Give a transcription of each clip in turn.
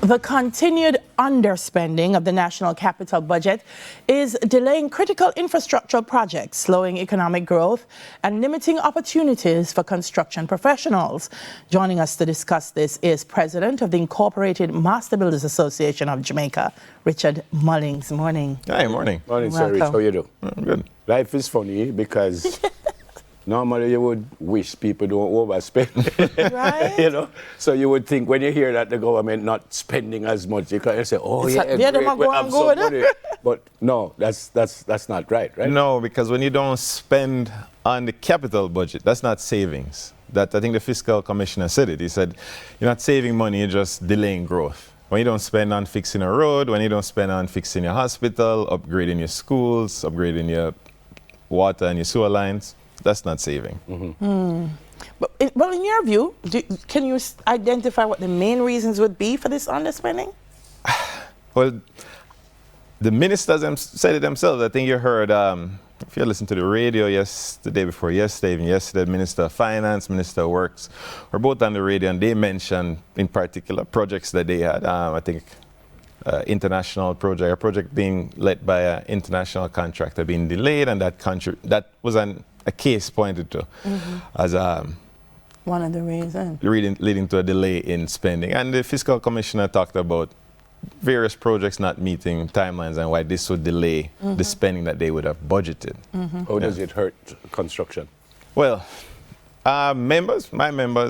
The continued underspending of the national capital budget is delaying critical infrastructural projects, slowing economic growth, and limiting opportunities for construction professionals. Joining us to discuss this is President of the Incorporated Master Builders Association of Jamaica, Richard Mullings. Morning. Hi, morning. Morning, sir Rich. How you do? I'm good. Life is funny because normally you would wish people don't overspend. Right? You know? So you would think when you hear that the government not spending as much, you can say, oh It's yeah, like, yeah, they great, might we go have and go some with it. money. But no, that's not right? No, because when you don't spend on the capital budget, that's not savings. That I think the fiscal commissioner said it. He said, you're not saving money, you're just delaying growth. When you don't spend on fixing a road, when you don't spend on fixing your hospital, upgrading your schools, upgrading your water and your sewer lines, that's not saving. But in your view, can you identify what the main reasons would be for this underspending? Well, the ministers said it themselves. I think you heard, if you listened to the radio the day before yesterday, even yesterday, Minister of Finance, Minister of Works were both on the radio, and they mentioned in particular projects that they had. I think international project, a project being led by an international contractor being delayed, and that was a case pointed to as One of the reasons. leading to a delay in spending. And the fiscal commissioner talked about various projects not meeting timelines and why this would delay the spending that they would have budgeted. How does it hurt construction? Well, my members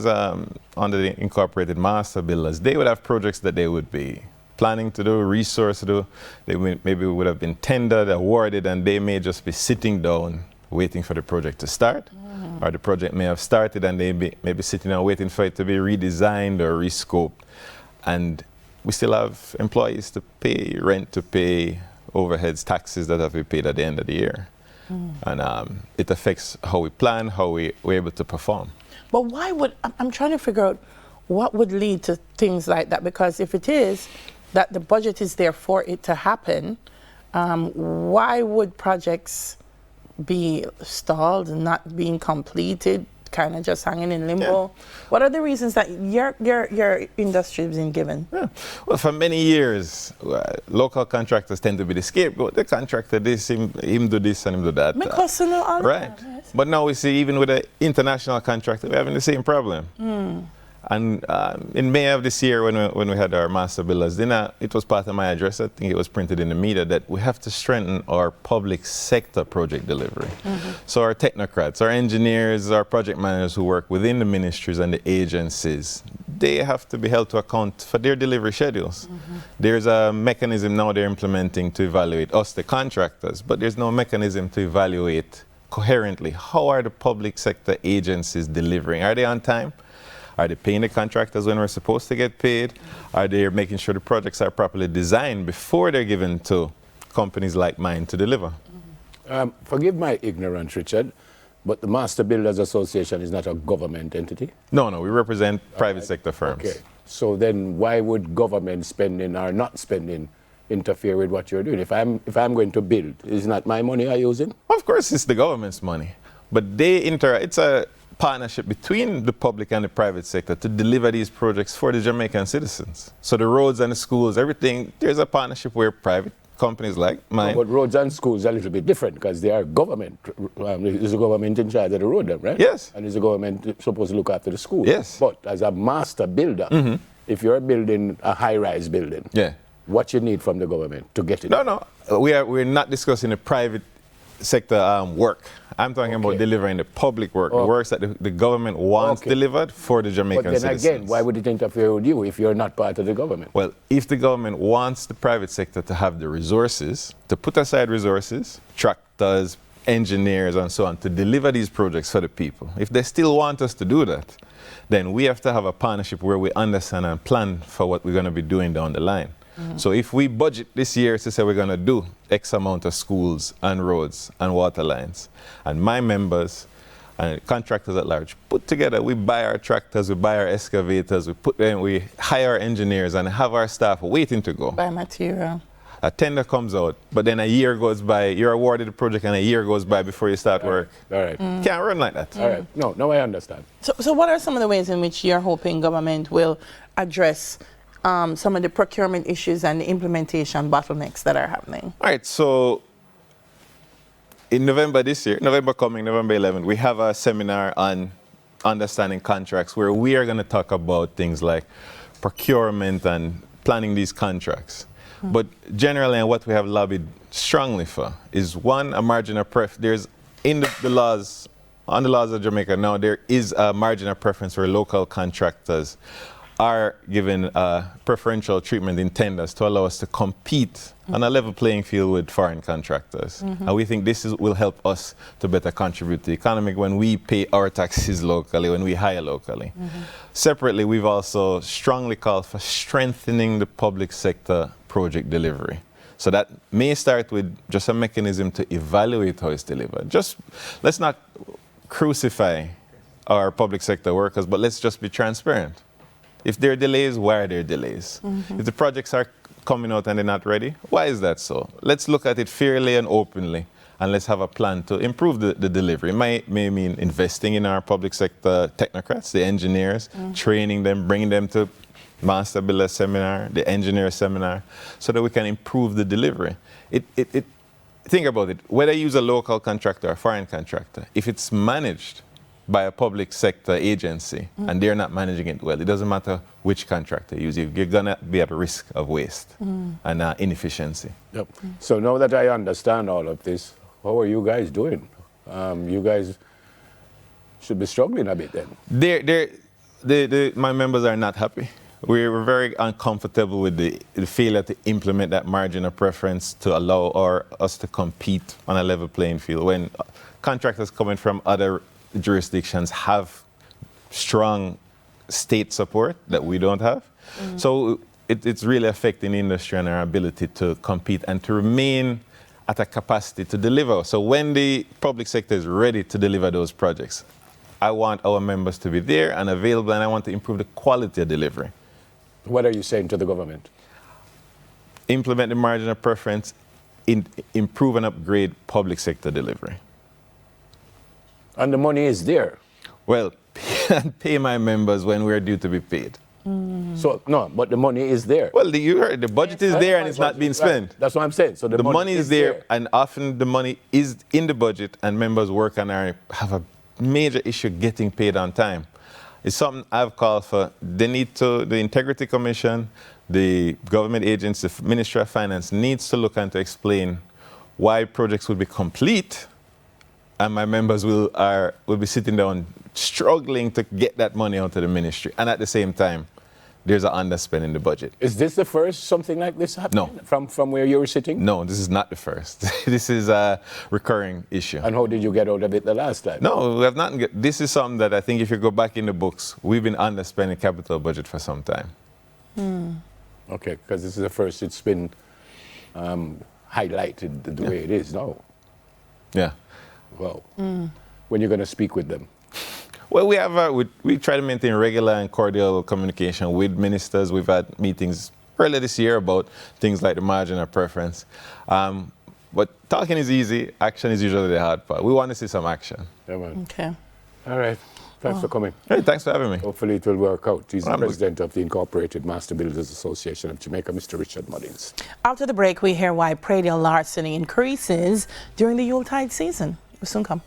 under the Incorporated Master Builders, they would have projects that they would be planning to do, resource to do. They maybe would have been tendered, awarded, and they may just be sitting down waiting for the project to start. Or the project may have started and they may be sitting down waiting for it to be redesigned or rescoped. And we still have employees to pay, rent to pay, overheads, taxes that have to be paid at the end of the year. And it affects how we plan, how we're able to perform. But why would, I'm trying to figure out what would lead to things like that, because if it is that the budget is there for it to happen, why would projects be stalled and not being completed, kind of just hanging in limbo? Yeah. What are the reasons that your industry has been given? Yeah. Well, for many years, local contractors tend to be the scapegoat. The contractor this, him do this and him do that. Because right. Yes. But now we see even with the international contractor, we're having the same problem. And in May of this year, when we had our master builders dinner, it was part of my address. I think it was printed in the media that we have to strengthen our public sector project delivery. So our technocrats, our engineers, our project managers who work within the ministries and the agencies, they have to be held to account for their delivery schedules. There's a mechanism now they're implementing to evaluate us, the contractors, but there's no mechanism to evaluate coherently how are the public sector agencies delivering. Are they on time? Are they paying the contractors when we're supposed to get paid? Are they making sure the projects are properly designed before they're given to companies like mine to deliver? Forgive my ignorance, Richard, but the Master Builders Association is not a government entity? No, we represent private sector firms. Okay. So then why would government spending or not spending interfere with what you're doing? If I'm going to build, is not my money I'm using? Of course, it's the government's money. But it's a partnership between the public and the private sector to deliver these projects for the Jamaican citizens. So the roads and the schools, everything, there's a partnership where private companies like mine. But roads and schools are a little bit different because they are government. Is the government in charge of the road, then, right? Yes. And is the government supposed to look after the school? Yes. But as a master builder, if you're building a high-rise building, what you need from the government to get it? No. We're not discussing the private sector work. I'm talking about delivering the public work, the works that the government wants delivered for the Jamaican citizens. But then again, why would it interfere with you if you're not part of the government? Well, if the government wants the private sector to have the resources, to put aside resources, tractors, engineers and so on, to deliver these projects for the people, if they still want us to do that, then we have to have a partnership where we understand and plan for what we're going to be doing down the line. So if we budget this year to say we're going to do X amount of schools and roads and water lines, and my members and contractors at large put together, we buy our tractors, we buy our excavators, we hire our engineers and have our staff waiting to go. Buy material. A tender comes out, but then a year goes by, you're awarded the project and a year goes by before you start work. All right. Can't run like that. All right. No, I understand. So what are some of the ways in which you're hoping government will address some of the procurement issues and the implementation bottlenecks that are happening? All right, so in November this year, November 11th, we have a seminar on understanding contracts where we are going to talk about things like procurement and planning these contracts. But generally, and what we have lobbied strongly for is one, a margin of there's in the laws, on the laws of Jamaica now, there is a margin of preference where local contractors are given preferential treatment in tenders to allow us to compete on a level playing field with foreign contractors. And we think this will help us to better contribute to the economy when we pay our taxes locally, when we hire locally. Separately, we've also strongly called for strengthening the public sector project delivery. So that may start with just a mechanism to evaluate how it's delivered. Let's not crucify our public sector workers, but let's just be transparent. If there are delays, why are there delays? If the projects are coming out and they're not ready, why is that so? Let's look at it fairly and openly, and let's have a plan to improve the delivery. It may mean investing in our public sector technocrats, the engineers, training them, bringing them to Master Builder Seminar, the Engineer Seminar, so that we can improve the delivery. Think about it, whether you use a local contractor or a foreign contractor, if it's managed by a public sector agency and they're not managing it well, it doesn't matter which contractor you use, you're gonna be at risk of waste and inefficiency. Yep. So now that I understand all of this, how are you guys doing? You guys should be struggling a bit then. My members are not happy. We're very uncomfortable with the failure to implement that margin of preference to allow us to compete on a level playing field when contractors coming from other jurisdictions have strong state support that we don't have. So it's really affecting the industry and our ability to compete and to remain at a capacity to deliver. So when the public sector is ready to deliver those projects, I want our members to be there and available, and I want to improve the quality of delivery. What are you saying to the government? Implement the margin of preference, improve and upgrade public sector delivery. And the money is there. Well, pay my members when we're due to be paid. So, no, but the money is there. Well, you heard, the budget is there and it's not being spent. That's what I'm saying. So the money is there, and often the money is in the budget and members work and have a major issue getting paid on time. It's something I've called for. The Integrity Commission, the government agents, the Ministry of Finance needs to look and to explain why projects will be complete and my members will be sitting down struggling to get that money out of the ministry. And at the same time, there's an underspend in the budget. Is this the first something like this happening? No. From where you were sitting? No, this is not the first. This is a recurring issue. And how did you get out of it the last time? No, we have not. This is something that I think if you go back in the books, we've been underspending capital budget for some time. Okay, because this is the first it's been highlighted the way it is now. Yeah. Well, when you're going to speak with them? Well, we try to maintain regular and cordial communication with ministers. We've had meetings earlier this year about things like the margin of preference. But talking is easy. Action is usually the hard part. We want to see some action. Yeah, man. Okay. All right. Thanks for coming. Hey, thanks for having me. Hopefully it will work out. He's the president of the Incorporated Master Builders Association of Jamaica, Mr. Richard Mullins. After the break, we hear why predial larceny increases during the Yuletide season. We'll soon come.